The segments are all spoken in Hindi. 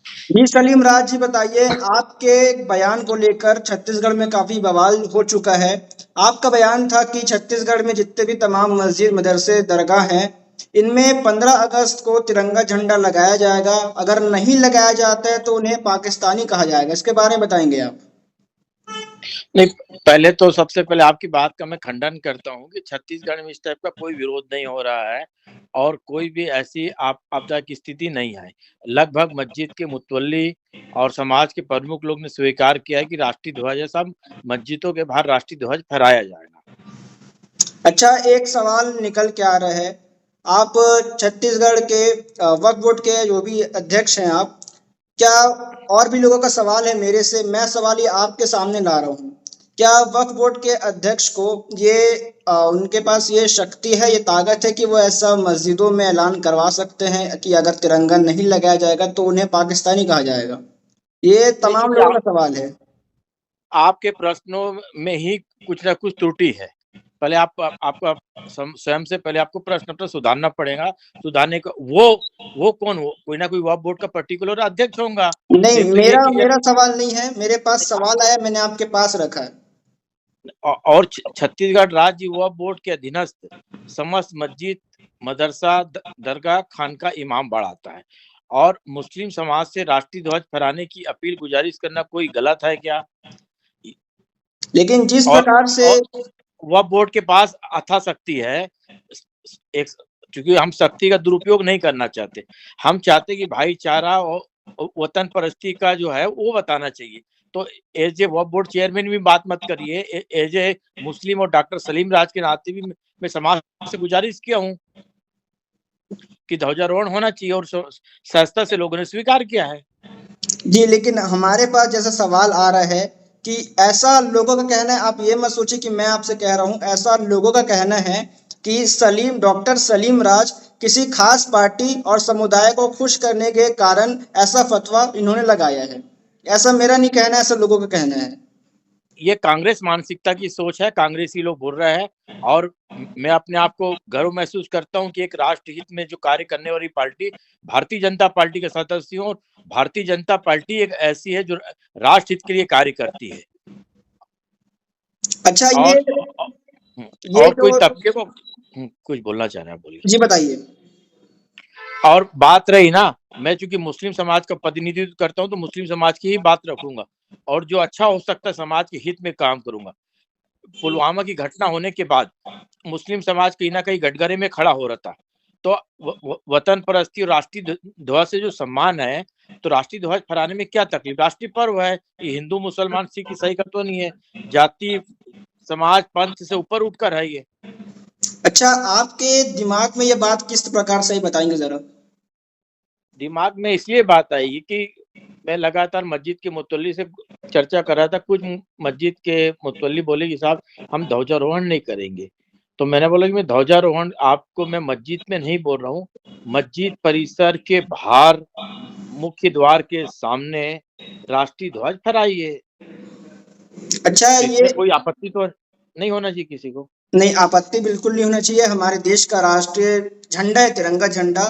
जी सलीम राज जी, बताइए। आपके एक बयान को लेकर छत्तीसगढ़ में काफी बवाल हो चुका है। आपका बयान था कि छत्तीसगढ़ में जितने भी तमाम मस्जिद मदरसे दरगाह हैं, इनमें 15 अगस्त को तिरंगा झंडा लगाया जाएगा। अगर नहीं लगाया जाता है तो उन्हें पाकिस्तानी कहा जाएगा। इसके बारे में बताएंगे आप? नहीं, पहले तो सबसे पहले आपकी बात का मैं खंडन करता हूँ कि छत्तीसगढ़ में इस टाइप का कोई विरोध नहीं हो रहा है और कोई भी ऐसी आपदा की स्थिति नहीं है। लगभग मस्जिद के मुतवल्ली और समाज के प्रमुख लोग ने स्वीकार किया है कि राष्ट्रीय ध्वज सब मस्जिदों के बाहर राष्ट्रीय ध्वज फहराया जाएगा। अच्छा, एक सवाल निकल के आ रहा है। आप छत्तीसगढ़ के वक्फ बोर्ड के जो भी अध्यक्ष हैं आप, क्या और भी लोगों का सवाल है मेरे से, मैं सवाल ये आपके सामने ला रहा हूँ। क्या वक्फ बोर्ड के अध्यक्ष को ये उनके पास ये शक्ति है, ये ताकत है कि वो ऐसा मस्जिदों में ऐलान करवा सकते हैं कि अगर तिरंगा नहीं लगाया जाएगा तो उन्हें पाकिस्तानी कहा जाएगा? ये नहीं, तमाम चूंकि लोगों का सवाल है। आपके प्रश्नों में ही कुछ ना कुछ त्रुटि है। पहले आपका स्वयं से पहले आपको प्रश्न अपना सुधारना पड़ेगा। सुधारने का वो कौन हो, कोई ना कोई वक्फ बोर्ड का पर्टिकुलर अध्यक्ष होगा। नहीं, एक तो ये मेरा कि मेरा सवाल नहीं है। मेरे पास सवाल आया, मैंने आपके पास रखा है। और छत्तीसगढ़ राज्य वक्फ बोर्ड के अधीनस्थ समस्त मस्जिद मदरसा दरगाह खानका इमाम बढ़ाता है और मुस्लिम समाज से राष्ट्रीय ध्वज फहराने की अपील गुजारिश करना कोई गलत है क्या? लेकिन जिस और प्रकार से और वक्फ बोर्ड के पास अथा शक्ति है। एक, क्योंकि हम शक्ति का दुरुपयोग नहीं करना चाहते। हम चाहते कि भाईचारा और वतन परस्ती का जो है वो बताना चाहिए। तो as a Waqf board chairman भी बात मत करिए। एज ए मुस्लिम और डॉक्टर सलीम राज के नाते भी मैं समाज से गुजारिश किया हूँ कि ध्वजारोहण होना चाहिए और सहजता से लोगों ने स्वीकार किया है। जी, लेकिन हमारे पास जैसा सवाल आ रहा है कि ऐसा लोगों का कहना है, आप ये मत सोचिए कि मैं आपसे कह रहा हूँ, ऐसा लोगों का कहना है कि डॉक्टर सलीम राज किसी खास पार्टी और समुदाय को खुश करने के कारण ऐसा फतवा इन्होंने लगाया है। ऐसा मेरा नहीं कहना है, ऐसा लोगों का कहना है। ये कांग्रेस मानसिकता की सोच है, कांग्रेसी लोग बोल रहे हैं। और मैं अपने आप को गर्व महसूस करता हूं कि एक राष्ट्र हित में जो कार्य करने वाली पार्टी भारतीय जनता पार्टी का सदस्य हूं। और भारतीय जनता पार्टी एक ऐसी है जो राष्ट्र हित के लिए कार्य करती है। अच्छा, और ये और जो कोई तबके को कुछ बोलना चाह रहे हैं, बोलिए। जी बताइए। और बात रही ना, मैं चूंकि मुस्लिम समाज का प्रतिनिधित्व करता हूं तो मुस्लिम समाज की ही बात रखूंगा और जो अच्छा हो सकता है समाज के हित में काम करूंगा। पुलवामा की घटना होने के बाद मुस्लिम समाज कहीं ना कहीं गटगरे में खड़ा हो रहा था। तो वतन परस्ती और राष्ट्रीय ध्वज से जो सम्मान है, तो राष्ट्रीय ध्वज फहराने में क्या तकलीफ? राष्ट्रीय पर्व है। ये हिंदू मुसलमान सिख ईसाई का तो नहीं है। जाति समाज पंथ से ऊपर उठकर है ये। अच्छा, आपके दिमाग में ये बात किस प्रकार से बताएंगे जरा? दिमाग में इसलिए बात आएगी कि मैं लगातार मस्जिद के मुतल्ली से चर्चा कर रहा था। कुछ मस्जिद के मुतल्ली बोले कि साहब हम ध्वजारोहण नहीं करेंगे। तो मैंने बोला कि मैं ध्वजारोहण आपको मैं मस्जिद में नहीं बोल रहा हूँ। मस्जिद परिसर के बाहर मुख्य द्वार के सामने राष्ट्रीय ध्वज फहराइए। अच्छा, ये इसमें कोई आपत्ति तो नहीं होना चाहिए किसी को। नहीं, आपत्ति बिल्कुल नहीं होना चाहिए। हमारे देश का राष्ट्रीय झंडा है तिरंगा झंडा,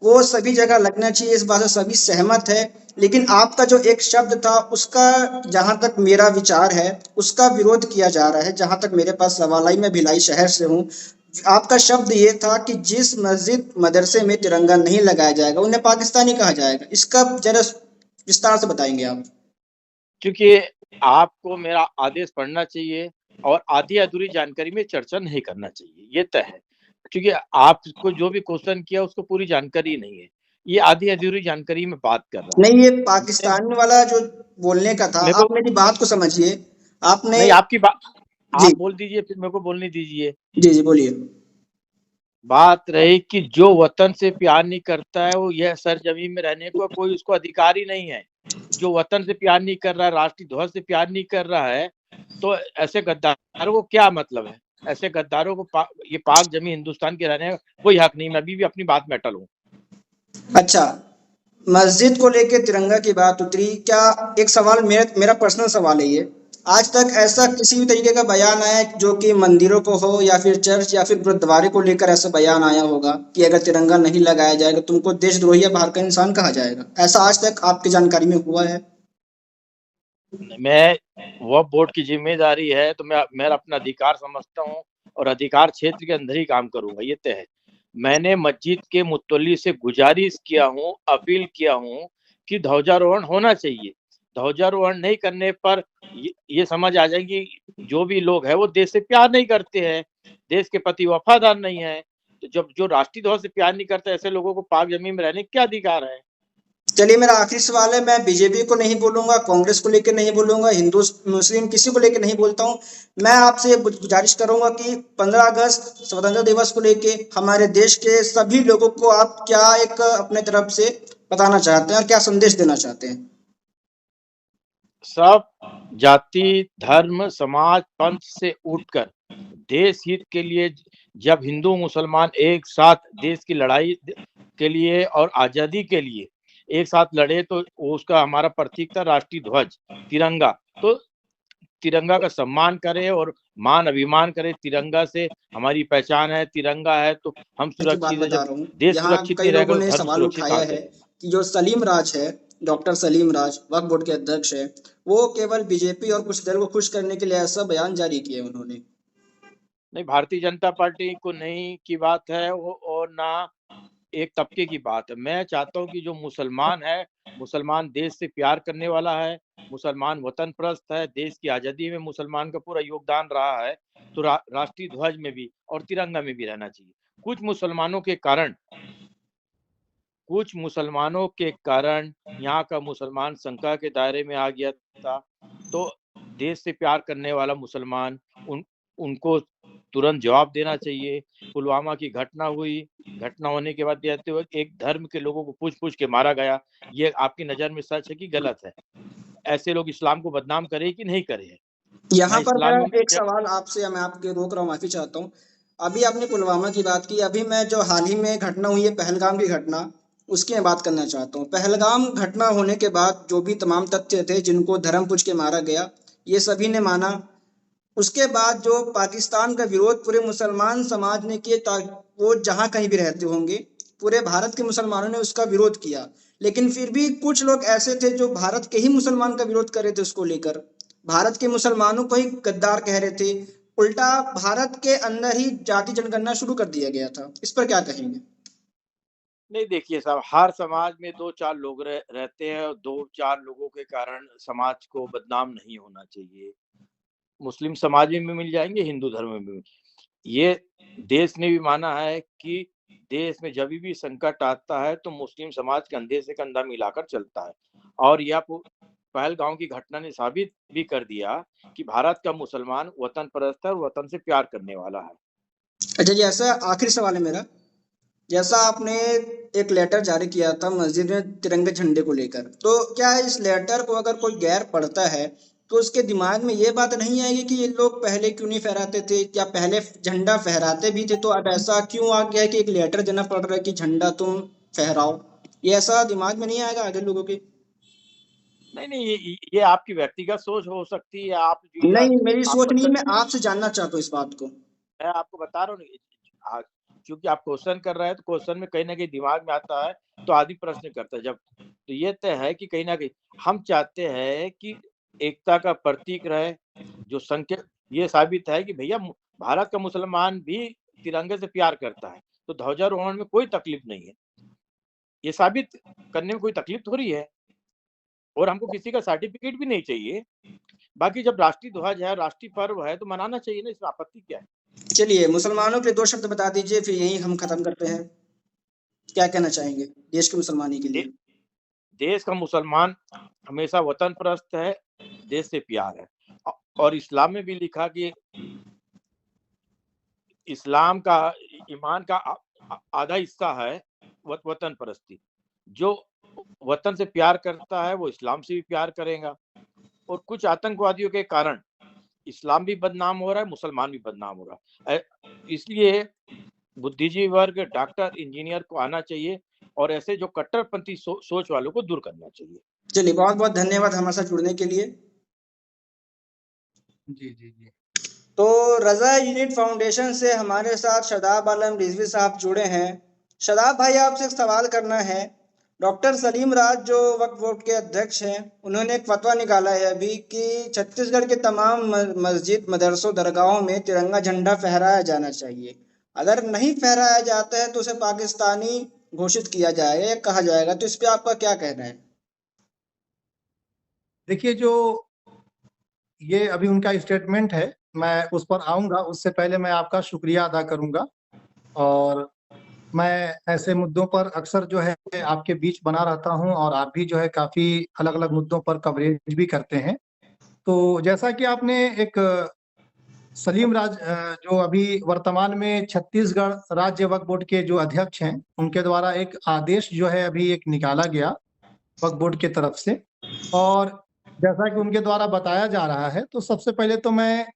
वो सभी जगह लगना चाहिए, इस बात से सभी सहमत है। लेकिन आपका जो एक शब्द था, उसका, जहां तक मेरा विचार है, उसका विरोध किया जा रहा है। जहां तक मेरे पास सवाल आई, मैं भिलाई शहर से हूँ। आपका शब्द ये था कि जिस मस्जिद मदरसे में तिरंगा नहीं लगाया जाएगा उन्हें पाकिस्तानी कहा जाएगा। इसका जरा विस्तार से बताएंगे आप? क्योंकि आपको मेरा आदेश पढ़ना चाहिए और आधी अधूरी जानकारी में चर्चा नहीं करना चाहिए, ये तय है। क्योंकि आपको जो भी क्वेश्चन किया उसको पूरी जानकारी नहीं है। ये आधी अधूरी जानकारी में बात कर रहा है। नहीं, ये मैं पाकिस्तान वाला जो बोलने का था, मेरे आप को मेरी बात को समझिए। आपने नहीं, आपकी बात जी आप बोल दीजिए, फिर मेरे को बोलने दीजिए। जी जी, बोलिए। बात रही कि जो वतन से प्यार नहीं करता है वो यह सरजमीन में रहने को कोई उसको अधिकार ही नहीं है। जो वतन से प्यार नहीं कर रहा है, राष्ट्रीय ध्वज से प्यार नहीं कर रहा है, तो ऐसे गद्दारों को क्या मतलब है? ऐसे गद्दारों को ये पाक जमीन हिंदुस्तान के रहने का कोई हक नहीं। मैं अभी भी अपनी बात में अटल हूँ। अच्छा, मस्जिद को लेके तिरंगा की बात उतरी, क्या एक सवाल, मेरा मेरा पर्सनल सवाल है ये, आज तक ऐसा किसी भी तरीके का बयान आया है जो कि मंदिरों को हो या फिर चर्च या फिर गुरुद्वारे को लेकर ऐसा बयान आया होगा कि अगर तिरंगा नहीं लगाया जाएगा तुमको देशद्रोही या बाहर का इंसान कहा जाएगा? ऐसा आज तक आपकी जानकारी में हुआ है? मैं वक्फ बोर्ड की जिम्मेदारी है तो मैं मेरा अपना अधिकार समझता हूँ और अधिकार क्षेत्र के अंदर ही काम करूंगा, ये तय है। मैंने मस्जिद के मुतल्ली से गुजारिश किया हूँ, अपील किया हूँ कि ध्वजारोहण होना चाहिए। ध्वजारोहण नहीं करने पर ये समझ आ जाएगी जो भी लोग हैं वो देश से प्यार नहीं करते हैं, देश के प्रति वफादार नहीं है। तो जब जो राष्ट्रीय ध्वज से प्यार नहीं करते ऐसे लोगों को पाक जमीन में रहने का क्या अधिकार है? चलिए मेरा आखिरी सवाल है, मैं बीजेपी को नहीं बोलूंगा, कांग्रेस को लेकर नहीं बोलूंगा, हिंदू मुस्लिम किसी को लेकर नहीं बोलता हूं। मैं आपसे गुजारिश करूंगा कि 15 अगस्त स्वतंत्रता दिवस को लेके हमारे देश के सभी लोगों को आप क्या एक अपने तरफ से बताना चाहते हैं और क्या संदेश देना चाहते हैं? सब जाति, धर्म, समाज, पंथ से उठकर देश हित के लिए जब हिंदू मुसलमान एक साथ देश की लड़ाई के लिए और आजादी के लिए एक साथ लड़े तो उसका हमारा प्रतीक था राष्ट्रीय ध्वज तिरंगा। तो तिरंगा का सम्मान करें और मान अभिमान करें, तिरंगा से हमारी पहचान है, तिरंगा है तो हम मैं की बात सुरक्षित है। बता जब रहा हूँ, देश यहाँ सुरक्षित कई नहीं रहेगा लोगों तो ने धर्म सवाल सुरक्षित उठाया कहाँ है से? कि जो सलीम राज है, डॉक्टर सलीम राज वक्फ बोर्ड के अध्यक्ष है, वो केवल बीजेपी और कुछ दल को खुश करने के लिए ऐसा बयान जारी किया उन्होंने। नहीं, भारतीय जनता पार्टी को नहीं की बात है वो और ना एक तबके की बात है। मैं चाहता हूँ कि जो मुसलमान है, मुसलमान देश से प्यार करने वाला है, मुसलमान वतन परस्त है, देश की आज़ादी में मुसलमान का पूरा योगदान रहा है, तो राष्ट्रीय ध्वज में भी और तिरंगा में भी रहना चाहिए। कुछ मुसलमानों के कारण यहाँ का मुसलमान शंका के दायरे में आ गया था, तो देश से प्यार करने वाला मुसलमान उनको तुरंत जवाब देना चाहिए। पुलवामा की घटना हुई, घटना होने के बाद कहते हुए एक धर्म के लोगों को पूछ-पूछ के मारा गया। ये आपकी नज़र में सच है कि गलत है? ऐसे लोग इस्लाम को बदनाम करें कि नहीं करें? यहाँ मैं पर इस्लाम में मैं एक सवाल आपसे मैं आपके रोक रहा हूँ, माफी चाहता हूँ। अभी आपने पुलवामा की बात की, अभी मैं जो हाल ही में घटना हुई है पहलगाम की घटना, उसकी मैं बात करना चाहता हूँ। पहलगाम घटना होने के बाद जो भी तमाम तथ्य थे जिनको धर्म पूछ के मारा गया, ये सभी ने माना। उसके बाद जो पाकिस्तान का विरोध पूरे मुसलमान समाज ने किए, वो जहां कहीं भी रहते होंगे, पूरे भारत के मुसलमानों ने उसका विरोध किया। लेकिन फिर भी कुछ लोग ऐसे थे जो भारत के ही मुसलमान का विरोध कर रहे थे उसको लेकर, भारत के मुसलमानों को ही गद्दार कह रहे थे। उल्टा भारत के अंदर ही जाति जनगणना शुरू कर दिया गया था। इस पर क्या कहेंगे? नहीं, देखिए साहब, हर समाज में 2-4 लोग रहते हैं और 2-4 लोगों के कारण समाज को बदनाम नहीं होना चाहिए। मुस्लिम समाज में भी मिल जाएँगे, हिंदू धर्म में भी। ये देश ने भी माना है कि देश में जभी भी संकट आता है तो मुस्लिम समाज कंधे से कंधा मिलाकर चलता है। और यह पहलगाँव की घटना ने साबित भी कर दिया कि भारत का मुसलमान वतन परस्त है और वतन से प्यार करने वाला है। अच्छा, जैसा आखिरी सवाल है मेरा, जैसा आपने एक लेटर जारी किया था मस्जिद में तिरंगे झंडे को लेकर, तो क्या इस लेटर को अगर कोई गैर पढ़ता है तो उसके दिमाग में ये बात नहीं आएगी कि ये लोग पहले क्यों नहीं फहराते थे, क्या पहले झंडा फहराते भी थे, तो अब ऐसा क्यों आ गया है कि एक लेटर देना पड़ रहा है कि झंडा तुम फहराओ? ये ऐसा दिमाग में नहीं आएगा आगे लोगों के? नहीं, नहीं, ये आपकी व्यक्तिगत सोच हो सकती है, आप जो नहीं, मेरी आप सोच नहीं, क्वेश्चन मैं आपसे जानना चाहता हूँ इस बात को। मैं आपको बता रहा हूँ आ चूँकि आप क्वेश्चन कर रहे हैं तो क्वेश्चन में कहीं न कहीं दिमाग में आता है, तो आदमी प्रश्न करता है जब तो ये तय है कि कहीं न कहीं हम चाहते हैं कि एकता का प्रतीक रहे, जो संकेत ये साबित है कि भैया भारत का मुसलमान भी तिरंगे से प्यार करता है, तो ध्वजारोहण में कोई तकलीफ नहीं है। ये साबित करने में कोई तकलीफ थोड़ी है और हमको किसी का सर्टिफिकेट भी नहीं चाहिए। बाकी जब राष्ट्रीय ध्वज है, राष्ट्रीय पर्व है तो मनाना चाहिए ना, इसमें आपत्ति क्या है? चलिए, मुसलमानों के लिए दो शब्द बता दीजिए, फिर यही हम खत्म करते हैं। क्या कहना चाहेंगे देश के मुसलमानी के दे लिए? देश का मुसलमान हमेशा वतन परस्त है, देश से प्यार है। और इस्लाम में भी लिखा कि इस्लाम का ईमान का आधा हिस्सा है वतन परस्ती। जो वतन से प्यार करता है वो इस्लाम से भी प्यार करेगा। और कुछ आतंकवादियों के कारण इस्लाम भी बदनाम हो रहा है, मुसलमान भी बदनाम हो रहा है। इसलिए बुद्धिजीवी वर्ग, डॉक्टर, इंजीनियर को आना चाहिए और ऐसे जो कट्टरपंथी सोच वालों को दूर करना चाहिए। चलिए, बहुत बहुत धन्यवाद हमारे साथ जुड़ने के लिए। जी जी जी। तो रजा यूनिट फाउंडेशन से हमारे साथ शादाब आलम रिजवी साहब जुड़े हैं। शादाब भाई, आपसे एक सवाल करना है। डॉक्टर सलीम राज जो वक्फ बोर्ड के अध्यक्ष हैं, उन्होंने एक फतवा निकाला है अभी कि छत्तीसगढ़ के तमाम मस्जिद, मदरसों, दरगाहों में तिरंगा झंडा फहराया जाना चाहिए। अगर नहीं फहराया जाता है तो उसे पाकिस्तानी घोषित किया जाएगा या कहा जाएगा। तो इस पे आपका क्या कहना है? देखिए, जो ये अभी उनका स्टेटमेंट है, मैं उस पर आऊँगा, उससे पहले मैं आपका शुक्रिया अदा करूँगा। और मैं ऐसे मुद्दों पर अक्सर जो है आपके बीच बना रहता हूँ और आप भी जो है काफ़ी अलग-अलग मुद्दों पर कवरेज भी करते हैं। तो जैसा कि आपने एक सलीम राज जो अभी वर्तमान में छत्तीसगढ़ राज्य वक्फ बोर्ड के जो अध्यक्ष हैं, उनके द्वारा एक आदेश जो है अभी एक निकाला गया वक्फ बोर्ड की तरफ से। और जैसा कि उनके द्वारा बताया जा रहा है, तो सबसे पहले तो मैं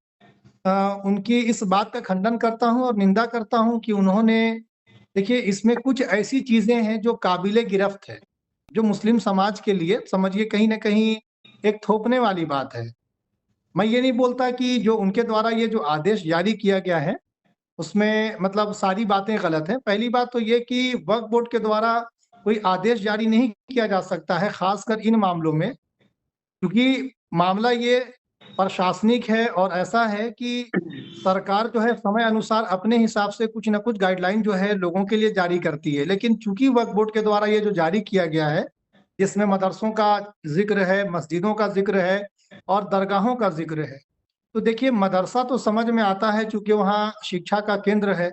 उनकी इस बात का खंडन करता हूँ और निंदा करता हूँ कि उन्होंने, देखिए, इसमें कुछ ऐसी चीज़ें हैं जो काबिले गिरफ़्त है, जो मुस्लिम समाज के लिए समझिए कहीं न कहीं एक थोपने वाली बात है। मैं ये नहीं बोलता कि जो उनके द्वारा ये जो आदेश जारी किया गया है, उसमें मतलब सारी बातें गलत हैं। पहली बात तो ये कि वक्फ बोर्ड के द्वारा कोई आदेश जारी नहीं किया जा सकता है, ख़ासकर इन मामलों में, क्योंकि मामला ये प्रशासनिक है और ऐसा है कि सरकार जो है समय अनुसार अपने हिसाब से कुछ न कुछ गाइडलाइन जो है लोगों के लिए जारी करती है। लेकिन चूँकि वक्फ बोर्ड के द्वारा ये जो जारी किया गया है, जिसमें मदरसों का ज़िक्र है, मस्जिदों का ज़िक्र है और दरगाहों का ज़िक्र है। तो देखिए, मदरसा तो समझ में आता है चूँकि वहाँ शिक्षा का केंद्र है।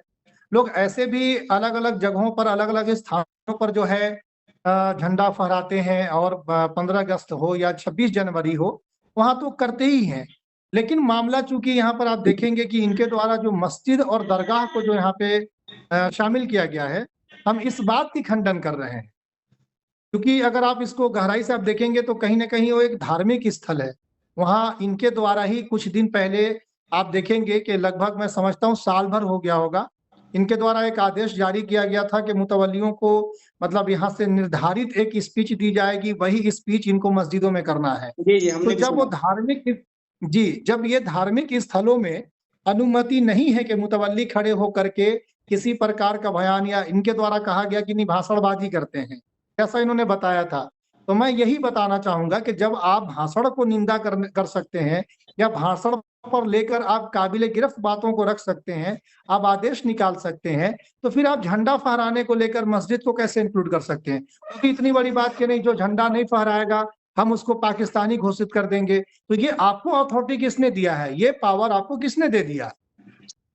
लोग ऐसे भी अलग-अलग जगहों पर, अलग-अलग स्थानों पर जो है झंडा फहराते हैं और 15 अगस्त हो या 26 जनवरी हो, वहाँ तो करते ही हैं। लेकिन मामला चूँकि यहाँ पर आप देखेंगे कि इनके द्वारा जो मस्जिद और दरगाह को जो यहाँ पे शामिल किया गया है, हम इस बात की खंडन कर रहे हैं। क्योंकि अगर आप इसको गहराई से आप देखेंगे तो कहीं न कहीं वो एक धार्मिक स्थल है। वहाँ इनके द्वारा ही कुछ दिन पहले आप देखेंगे कि लगभग मैं समझता हूँ साल भर हो गया होगा, इनके द्वारा एक आदेश जारी किया गया था कि मुतवल्लियों को मतलब यहाँ से निर्धारित एक स्पीच दी जाएगी, वही स्पीच इनको मस्जिदों में करना है। जी, जी, तो हमने भी जब वो सुना। जब ये धार्मिक स्थलों में अनुमति नहीं है कि मुतवल्ली खड़े होकर के किसी प्रकार का बयान, या इनके द्वारा कहा गया कि नहीं भाषणबाज़ी करते हैं, ऐसा इन्होंने बताया था। तो मैं यही बताना चाहूँगा कि जब आप भाषण को निंदा कर सकते हैं या भाषण पर लेकर आप काबिले गिरफ्त बातों को रख सकते हैं, आप आदेश निकाल सकते हैं, तो फिर आप झंडा फहराने को लेकर मस्जिद को कैसे इंक्लूड कर सकते हैं? क्योंकि इतनी बड़ी बात कि नहीं, जो झंडा नहीं फहराएगा, हम उसको पाकिस्तानी घोषित कर देंगे। तो ये आपको अथॉरिटी किसने दिया है? ये पावर आपको किसने दे दिया?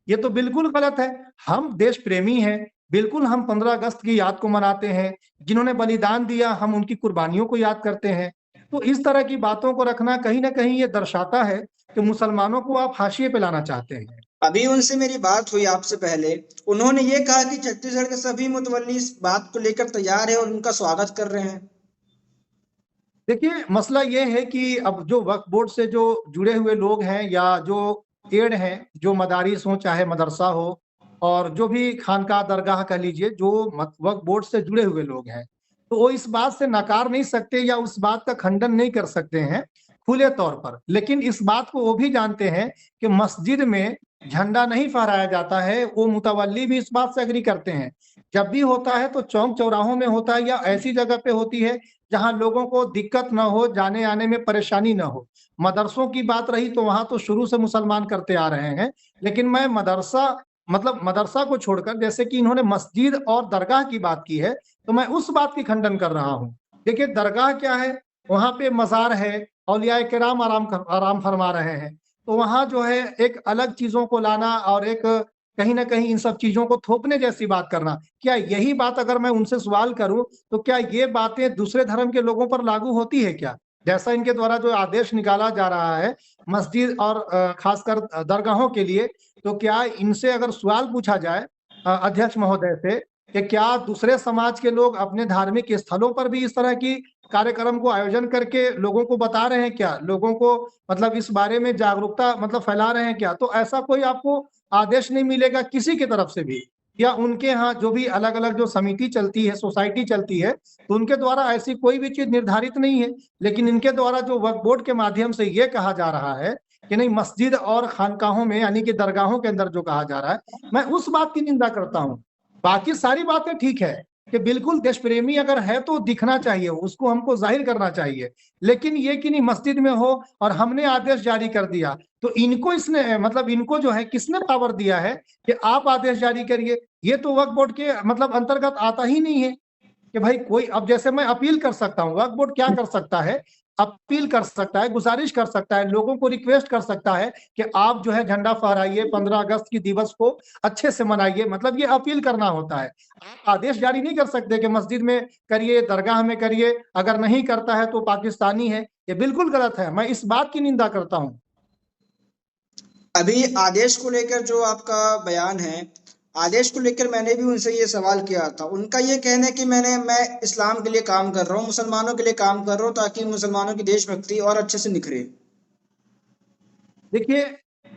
ये तो बिल्कुल गलत है। हम देश प्रेमी हैं, बिल्कुल हम 15 अगस्त की याद को मनाते हैं, जिन्होंने बलिदान दिया हम उनकी कुर्बानियों को याद करते हैं। तो इस तरह की बातों को रखना कहीं न कहीं ये दर्शाता है कि मुसलमानों को आप हाशिए पे लाना चाहते हैं। अभी उनसे मेरी बात हुई आपसे पहले, उन्होंने ये कहा कि छत्तीसगढ़ के सभी मुतवल्ली इस बात को लेकर तैयार है और उनका स्वागत कर रहे हैं। देखिए, मसला ये है कि अब जो वक्फ बोर्ड से जो जुड़े हुए लोग हैं या जो एड हैं, जो मदारिस हों चाहे मदरसा हो और जो भी खानकाह दरगाह कह लीजिए, जो वक्फ बोर्ड से जुड़े हुए लोग हैं, तो वो इस बात से नकार नहीं सकते या उस बात का खंडन नहीं कर सकते हैं खुले तौर पर। लेकिन इस बात को वो भी जानते हैं कि मस्जिद में झंडा नहीं फहराया जाता है, वो मुतवल्ली भी इस बात से एग्री करते हैं। जब भी होता है तो चौक-चौराहों में होता है या ऐसी जगह पे होती है जहाँ लोगों को दिक्कत ना हो, जाने-आने में परेशानी ना हो। मदरसों की बात रही तो वहाँ तो शुरू से मुसलमान करते आ रहे हैं। लेकिन मैं मदरसा को छोड़कर, जैसे कि इन्होंने मस्जिद और दरगाह की बात की है, तो मैं उस बात की खंडन कर रहा हूँ। देखिए, दरगाह क्या है? वहाँ पे मज़ार है, औलियाए किराम आराम फरमा रहे हैं। तो वहाँ जो है एक अलग चीज़ों को लाना और एक कहीं न कहीं इन सब चीज़ों को थोपने जैसी बात करना। क्या यही बात अगर मैं उनसे सवाल करूँ, तो क्या ये बातें दूसरे धर्म के लोगों पर लागू होती है क्या? जैसा इनके द्वारा जो आदेश निकाला जा रहा है मस्जिद और ख़ासकर दरगाहों के लिए, तो क्या इनसे अगर सवाल पूछा जाए अध्यक्ष महोदय से कि क्या दूसरे समाज के लोग अपने धार्मिक स्थलों पर भी इस तरह की कार्यक्रम को आयोजन करके लोगों को बता रहे हैं क्या? लोगों को मतलब इस बारे में जागरूकता मतलब फैला रहे हैं क्या? तो ऐसा कोई आपको आदेश नहीं मिलेगा किसी की तरफ से भी, या उनके यहाँ जो भी अलग-अलग जो समिति चलती है, सोसाइटी चलती है, तो उनके द्वारा ऐसी कोई भी चीज़ निर्धारित नहीं है। लेकिन इनके द्वारा जो वक्फ बोर्ड के माध्यम से ये कहा जा रहा है कि नहीं मस्जिद और खानकाहों में यानी कि दरगाहों के अंदर जो कहा जा रहा है, मैं उस बात की निंदा करता हूँ। बाकी सारी बातें ठीक है कि बिल्कुल देश प्रेमी अगर है तो दिखना चाहिए, उसको हमको जाहिर करना चाहिए, लेकिन ये कि नहीं मस्जिद में हो और हमने आदेश जारी कर दिया तो इनको इसने मतलब इनको जो है किसने पावर दिया है कि आप आदेश जारी करिए? ये तो वक्फ बोर्ड के मतलब अंतर्गत आता ही नहीं है कि भाई कोई, अब जैसे मैं अपील कर सकता हूँ, वक्फ बोर्ड क्या कर सकता है, अपील कर सकता है, गुजारिश कर सकता है, लोगों को रिक्वेस्ट कर सकता है कि आप जो है झंडा फहराइए, 15 अगस्त की दिवस को अच्छे से मनाइए, मतलब ये अपील करना होता है। आप आदेश जारी नहीं कर सकते कि मस्जिद में करिए, दरगाह में करिए, अगर नहीं करता है तो पाकिस्तानी है। ये बिल्कुल गलत है, मैं इस बात की निंदा करता हूँ। अभी आदेश को लेकर जो आपका बयान है, आदेश को लेकर मैंने भी उनसे ये सवाल किया था। उनका ये कहना है कि मैं इस्लाम के लिए काम कर रहा हूँ, मुसलमानों के लिए काम कर रहा हूँ, ताकि मुसलमानों की देशभक्ति और अच्छे से निखरे। देखिए,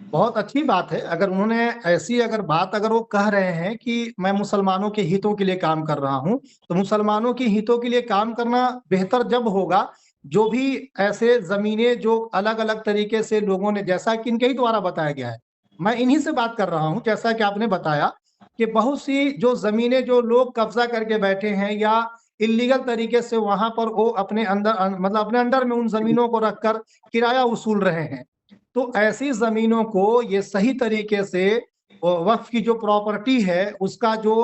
बहुत अच्छी बात है अगर उन्होंने ऐसी अगर बात अगर वो कह रहे हैं कि मैं मुसलमानों के हितों के लिए काम कर रहा हूं, तो मुसलमानों के हितों के लिए काम करना बेहतर जब होगा जो भी ऐसे जमीनें जो अलग अलग तरीके से लोगों ने, जैसा कि इनके ही द्वारा बताया गया है, मैं इन्हीं से बात कर रहा हूं, जैसा कि आपने बताया कि बहुत सी जो जमीनें जो लोग कब्जा करके बैठे हैं या इलीगल तरीके से वहां पर वो अपने अंदर मतलब अपने अंडर में उन जमीनों को रखकर किराया वसूल रहे हैं, तो ऐसी जमीनों को ये सही तरीके से वक्फ की जो प्रॉपर्टी है उसका जो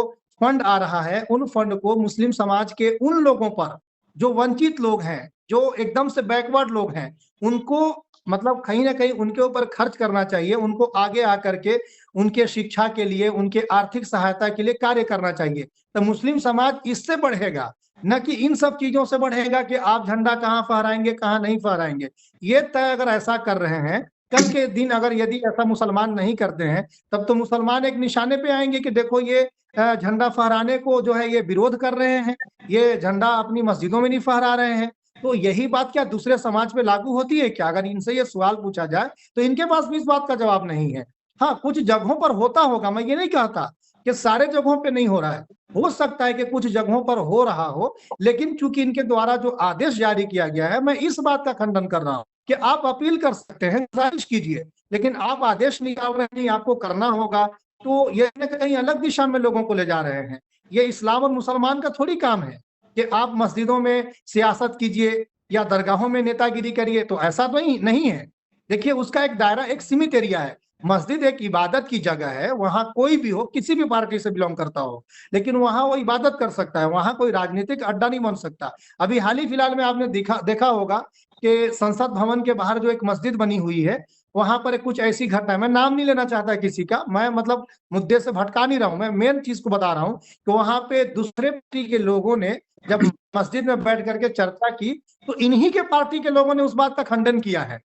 फंड आ रहा है, उन फंड को मुस्लिम समाज के उन लोगों पर जो वंचित लोग हैं, जो एकदम से बैकवर्ड लोग हैं, उनको मतलब कहीं ना कहीं उनके ऊपर खर्च करना चाहिए, उनको आगे आकर के उनके शिक्षा के लिए, उनके आर्थिक सहायता के लिए कार्य करना चाहिए। तो मुस्लिम समाज इससे बढ़ेगा, न कि इन सब चीजों से बढ़ेगा कि आप झंडा कहाँ फहराएंगे कहाँ नहीं फहराएंगे। ये तय अगर ऐसा कर रहे हैं, कल के दिन अगर यदि ऐसा मुसलमान नहीं करते हैं, तब तो मुसलमान एक निशाने पे आएंगे कि देखो ये झंडा फहराने को जो है ये विरोध कर रहे हैं, ये झंडा अपनी मस्जिदों में नहीं फहरा रहे हैं। तो यही बात क्या दूसरे समाज पे लागू होती है क्या? अगर इनसे ये सवाल पूछा जाए तो इनके पास भी इस बात का जवाब नहीं है। हाँ, कुछ जगहों पर होता होगा, मैं ये नहीं कहता कि सारे जगहों पे नहीं हो रहा है, हो सकता है कि कुछ जगहों पर हो रहा हो, लेकिन चूंकि इनके द्वारा जो आदेश जारी किया गया है, मैं इस बात का खंडन कर रहा हूँ कि आप अपील कर सकते हैं, गुजारिश कीजिए, लेकिन आप आदेश निकाल रहे हैं आपको करना होगा, तो ये कहीं अलग दिशा में लोगों को ले जा रहे हैं। ये इस्लाम और मुसलमान का थोड़ी काम है कि आप मस्जिदों में सियासत कीजिए या दरगाहों में नेतागिरी करिए, तो ऐसा तो नहीं है। देखिए, उसका एक दायरा, एक सीमित एरिया है। मस्जिद एक इबादत की जगह है, वहां कोई भी हो, किसी भी पार्टी से बिलोंग करता हो, लेकिन वहां वो इबादत कर सकता है, वहां कोई राजनीतिक अड्डा नहीं बन सकता। अभी हाल ही फिलहाल में आपने देखा होगा कि संसद भवन के बाहर जो एक मस्जिद बनी हुई है, वहां पर कुछ ऐसी घटना है, मैं नाम नहीं लेना चाहता किसी का, मैं मतलब मुद्दे से भटका नहीं रहा हूं, मैं मेन चीज को बता रहा हूं कि वहां पे दूसरे पार्टी के लोगों ने जब मस्जिद में बैठ करके चर्चा की, तो इन्हीं के पार्टी के लोगों ने उस बात का खंडन किया है।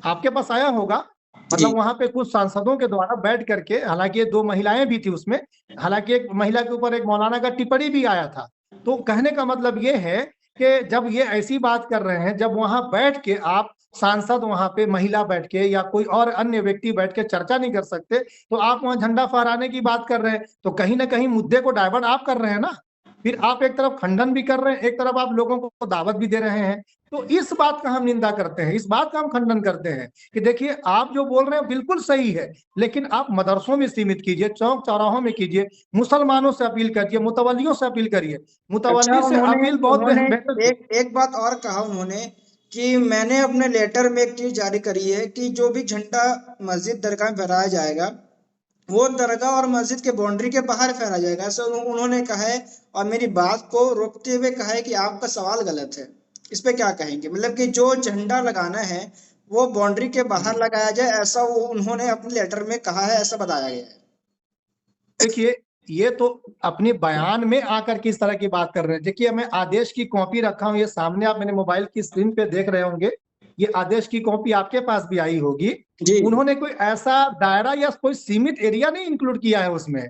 आपके पास आया होगा, जी। मतलब वहां पे कुछ सांसदों के द्वारा बैठ करके, हालांकि 2 महिलाएं भी थी उसमें, हालांकि एक महिला के ऊपर एक मौलाना का टिप्पणी भी आया था। तो कहने का मतलब ये है कि जब ये ऐसी बात कर रहे हैं, जब वहां बैठ के आप सांसद वहां पे महिला बैठ के या कोई और अन्य व्यक्ति बैठ के चर्चा नहीं कर सकते, तो आप वहां झंडा फहराने की बात कर रहे हैं, तो कहीं ना कहीं मुद्दे को डाइवर्ट आप कर रहे हैं ना। फिर आप एक तरफ खंडन भी कर रहे हैं, एक तरफ आप लोगों को दावत भी दे रहे हैं। तो इस बात का हम निंदा करते हैं, इस बात का हम खंडन करते हैं कि देखिए, आप जो बोल रहे हैं बिल्कुल सही है, लेकिन आप मदरसों में सीमित कीजिए, चौक चौराहों में कीजिए, मुसलमानों से अपील करिए, मुतवल्लियों से अपील करिए। अच्छा, मुतवल्ली से उन्होंने अपील बहुत उन्होंने बेहतर। एक बात और कहा उन्होंने कि मैंने अपने लेटर में एक चीज जारी करी है कि जो भी झंडा मस्जिद दरगाह में फहराया जाएगा, वो दरगाह और मस्जिद के बाउंड्री के बाहर फहराया जाएगा, ऐसा उन्होंने कहा है। और मेरी बात को रोकते हुए कहा है कि आपका सवाल गलत है। इस पे क्या कहेंगे? मतलब कि जो झंडा लगाना है वो बाउंड्री के बाहर लगाया जाए, ऐसा वो उन्होंने अपने लेटर में कहा है, ऐसा बताया गया है। देखिए, ये तो अपने बयान में आकर के इस तरह की बात कर रहे हैं। देखिए, मैं आदेश की कॉपी रखा हूं, ये सामने आप मेरे मोबाइल की स्क्रीन पे देख रहे होंगे, ये आदेश की कॉपी आपके पास भी आई होगी। जी। उन्होंने कोई ऐसा दायरा या कोई सीमित एरिया नहीं इंक्लूड किया है उसमें,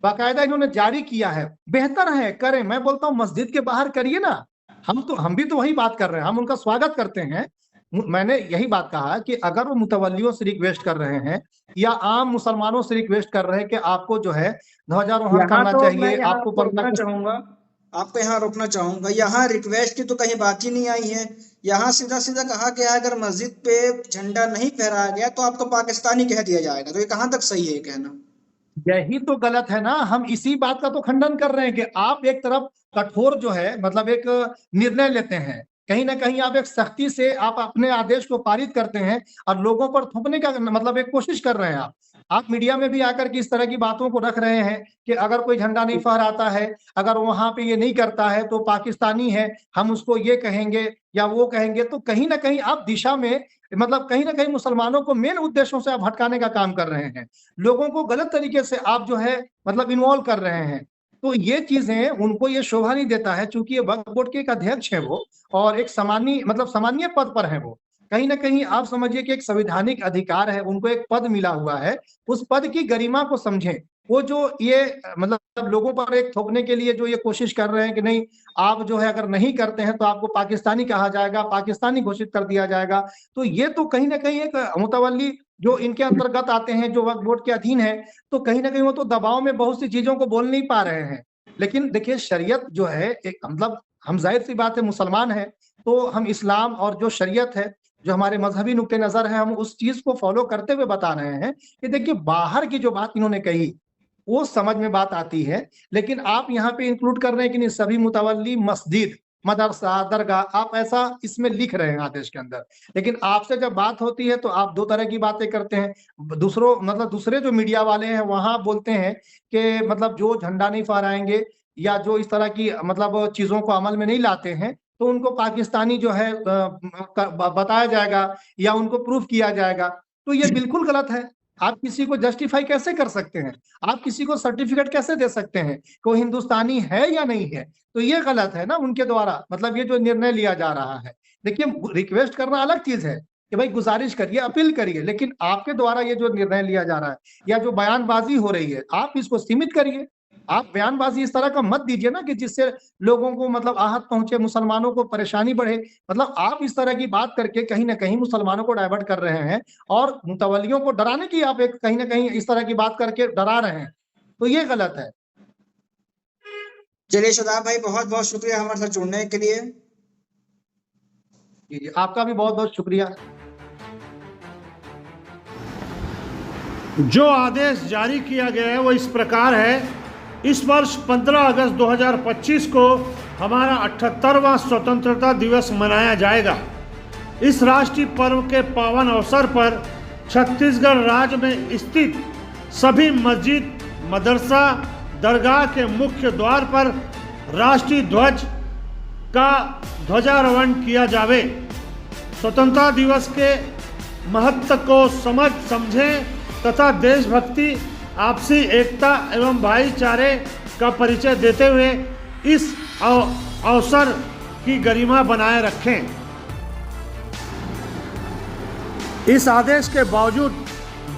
बाकायदा इन्होंने जारी किया है। बेहतर है, करें, मैं बोलता हूँ मस्जिद के बाहर करिए ना। हम भी तो वही बात कर रहे हैं, हम उनका स्वागत करते हैं। मैंने यही बात कहा कि अगर वो मुतवल्लियों से रिक्वेस्ट कर रहे हैं या आम मुसलमानों से रिक्वेस्ट कर रहे हैं कि आपको जो है ध्वजारोहण यहाँ करना तो मैं चाहिए, यहाँ आपको आपको पर्दा रोकना को। चाहूंगा। आपको यहाँ रोकना चाहूंगा। यहाँ रिक्वेस्ट की तो कहीं बात ही नहीं आई है। यहाँ सीधा सीधा कहा गया है अगर मस्जिद पे झंडा नहीं फहराया गया तो आपको पाकिस्तानी कह दिया जाएगा। तो ये कहाँ तक सही है ये कहना? यही तो गलत है ना। हम इसी बात का तो खंडन कर रहे हैं कि आप एक तरफ कठोर जो है मतलब एक निर्णय लेते हैं, कहीं ना कहीं आप एक सख्ती से आप अपने आदेश को पारित करते हैं और लोगों पर थोपने का मतलब एक कोशिश कर रहे हैं। आप मीडिया में भी आकर के इस तरह की बातों को रख रहे हैं कि अगर कोई झंडा नहीं फहराता है, अगर वहां पे ये नहीं करता है तो पाकिस्तानी है, हम उसको ये कहेंगे या वो कहेंगे। तो कहीं ना कहीं आप दिशा में मतलब कहीं ना कहीं मुसलमानों को मेन उद्देश्यों से आप भटकाने का काम कर रहे हैं, लोगों को गलत तरीके से आप जो है मतलब इन्वॉल्व कर रहे हैं। तो ये चीजें उनको ये शोभा नहीं देता है, चूंकि ये वक्फ बोर्ड के एक अध्यक्ष है वो और एक सामान्य मतलब सामान्य पद पर है वो। कहीं ना कहीं आप समझिए कि एक संवैधानिक अधिकार है, उनको एक पद मिला हुआ है, उस पद की गरिमा को समझें। वो जो ये मतलब लोगों पर एक थोपने के लिए जो ये कोशिश कर रहे हैं कि नहीं आप जो है अगर नहीं करते हैं तो आपको पाकिस्तानी कहा जाएगा, पाकिस्तानी घोषित कर दिया जाएगा। तो ये तो कहीं ना कहीं एक मुतवल्ली जो इनके अंतर्गत आते हैं, जो वक्फ बोर्ड के अधीन है, तो कहीं ना कहीं वो तो दबाव में बहुत सी चीजों को बोल नहीं पा रहे हैं। लेकिन देखिए शरीयत जो है एक मतलब हम जाहिर सी बात है मुसलमान है, तो हम इस्लाम और जो शरीयत है, जो हमारे मजहबी नुक्ते नजर है, हम उस चीज को फॉलो करते हुए बता रहे हैं कि देखिए बाहर की जो बात इन्होंने कही वो समझ में बात आती है, लेकिन आप यहाँ पे इंक्लूड कर रहे हैं कि नहीं सभी मुतवल्ली मस्जिद, मदरसा, दरगाह, आप ऐसा इसमें लिख रहे हैं आदेश के अंदर। लेकिन आपसे जब बात होती है तो आप दो तरह की बातें करते हैं। दूसरे जो मीडिया वाले हैं वहां बोलते हैं कि मतलब जो झंडा नहीं फहराएंगे या जो इस तरह की मतलब चीजों को अमल में नहीं लाते हैं तो उनको पाकिस्तानी जो है बताया जाएगा या उनको प्रूफ किया जाएगा। तो ये बिल्कुल गलत है। आप किसी को जस्टिफाई कैसे कर सकते हैं? आप किसी को सर्टिफिकेट कैसे दे सकते हैं कि वो हिंदुस्तानी है या नहीं है? तो ये गलत है ना उनके द्वारा, मतलब ये जो निर्णय लिया जा रहा है। देखिए रिक्वेस्ट करना अलग चीज है कि भाई गुजारिश करिए, अपील करिए, लेकिन आपके द्वारा ये जो निर्णय लिया जा रहा है या जो बयानबाजी हो रही है आप इसको सीमित करिए। आप बयानबाजी इस तरह का मत दीजिए ना कि जिससे लोगों को मतलब आहत पहुंचे, मुसलमानों को परेशानी बढ़े। मतलब आप इस तरह की बात करके कहीं ना कहीं मुसलमानों को डाइवर्ट कर रहे हैं और मुतवल्लियों को डराने की आप एक कहीं ना कहीं इस तरह की बात करके डरा रहे हैं, तो ये गलत है। चलिए शादाब भाई, बहुत बहुत शुक्रिया हमारे साथ जुड़ने के लिए। जी आपका भी बहुत बहुत शुक्रिया। जो आदेश जारी किया गया है वो इस प्रकार है। इस वर्ष 15 अगस्त 2025 को हमारा 78वां स्वतंत्रता दिवस मनाया जाएगा। इस राष्ट्रीय पर्व के पावन अवसर पर छत्तीसगढ़ राज्य में स्थित सभी मस्जिद, मदरसा, दरगाह के मुख्य द्वार पर राष्ट्रीय ध्वज का ध्वजारोहण किया जावे। स्वतंत्रता दिवस के महत्व को समझें तथा देशभक्ति, आपसी एकता एवं भाईचारे का परिचय देते हुए इस अवसर की गरिमा बनाए रखें। इस आदेश के बावजूद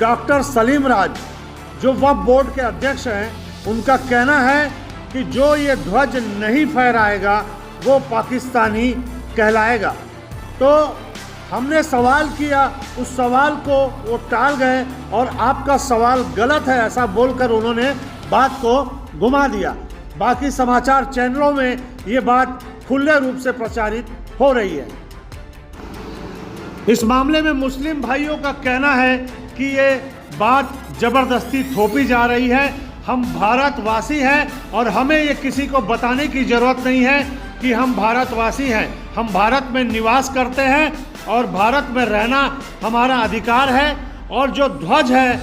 डॉक्टर सलीम राज, जो वक्फ बोर्ड के अध्यक्ष हैं, उनका कहना है कि जो ये ध्वज नहीं फहराएगा वो पाकिस्तानी कहलाएगा। तो हमने सवाल किया, उस सवाल को वो टाल गए और आपका सवाल गलत है ऐसा बोलकर उन्होंने बात को घुमा दिया। बाकी समाचार चैनलों में ये बात खुले रूप से प्रचारित हो रही है। इस मामले में मुस्लिम भाइयों का कहना है कि ये बात जबरदस्ती थोपी जा रही है। हम भारतवासी हैं और हमें ये किसी को बताने की ज़रूरत नहीं है कि हम भारतवासी हैं। हम भारत में निवास करते हैं और भारत में रहना हमारा अधिकार है। और जो ध्वज है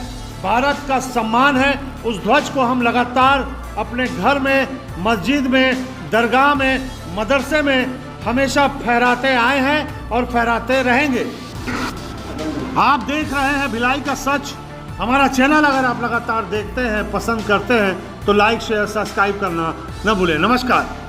भारत का सम्मान है, उस ध्वज को हम लगातार अपने घर में, मस्जिद में, दरगाह में, मदरसे में हमेशा फहराते आए हैं और फहराते रहेंगे। आप देख रहे हैं भिलाई का सच। हमारा चैनल अगर आप लगातार देखते हैं, पसंद करते हैं तो लाइक, शेयर, सब्सक्राइब करना न भूलें। नमस्कार।